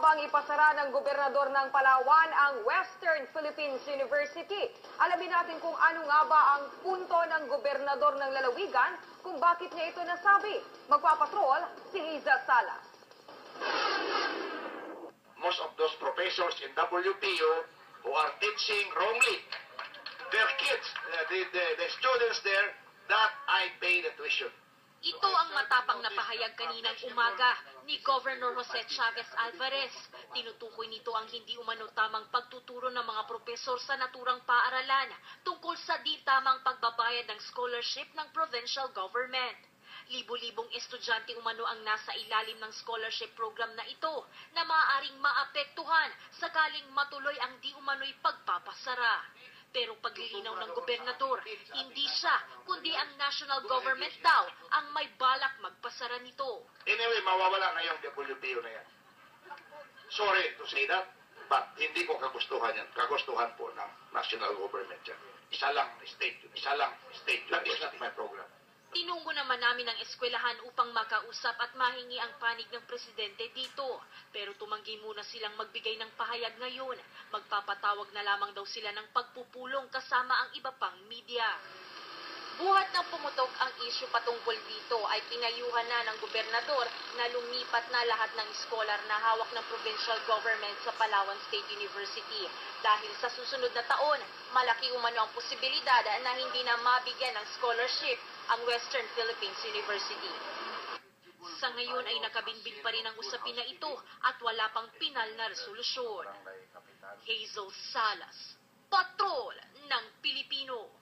upang ipasara ng gobernador ng Palawan ang Western Philippines University. Alamin natin kung ano nga ba ang punto ng gobernador ng lalawigan kung bakit niya ito nasabi. Magpapatrol si Liza Salas. Most of those professors in WPU who are teaching wrongly their kids, the students there, that I pay the tuition. Ito ang matapang na pahayag kaninang umaga ni Governor Jose Chavez Alvarez. Tinutukoy nito ang hindi umano tamang pagtuturo ng mga propesor sa naturang paaralan tungkol sa di tamang pagbabayad ng scholarship ng provincial government. Libo-libong estudyante umano ang nasa ilalim ng scholarship program na ito na maaaring maapektuhan sakaling matuloy ang di umano'y pagpapasara. Pero paglilinaw ng gobernador, hindi siya, kundi ang national government daw ang may balak magpasara nito. Anyway, mawawala na yung WPU na yan. Sorry to say that, but hindi ko kagustuhan yan. Kagustuhan po ng national government yan. Isa lang state yun. Isa lang state yun. That is not my program. Tinunggo naman namin ang eskwelahan upang makausap at mahingi ang panig ng presidente dito. Pero tumanggi muna silang magbigay ng pahayag ngayon. Magpapatawag na lamang daw sila ng pagpupulong kasama ang iba pang media. Buhat ng pumutok ang isyu patungkol dito ay pinayuhan na ng gobernador na lumipat na lahat ng scholar na hawak ng provincial government sa Palawan State University. Dahil sa susunod na taon, malaki umano ang posibilidad na hindi na mabigyan ng scholarship ang Western Philippines University. Sa ngayon ay nakabinbin pa rin ang usapin na ito at wala pang pinal na resolusyon. Hazel Salas, Patrol ng Pilipino.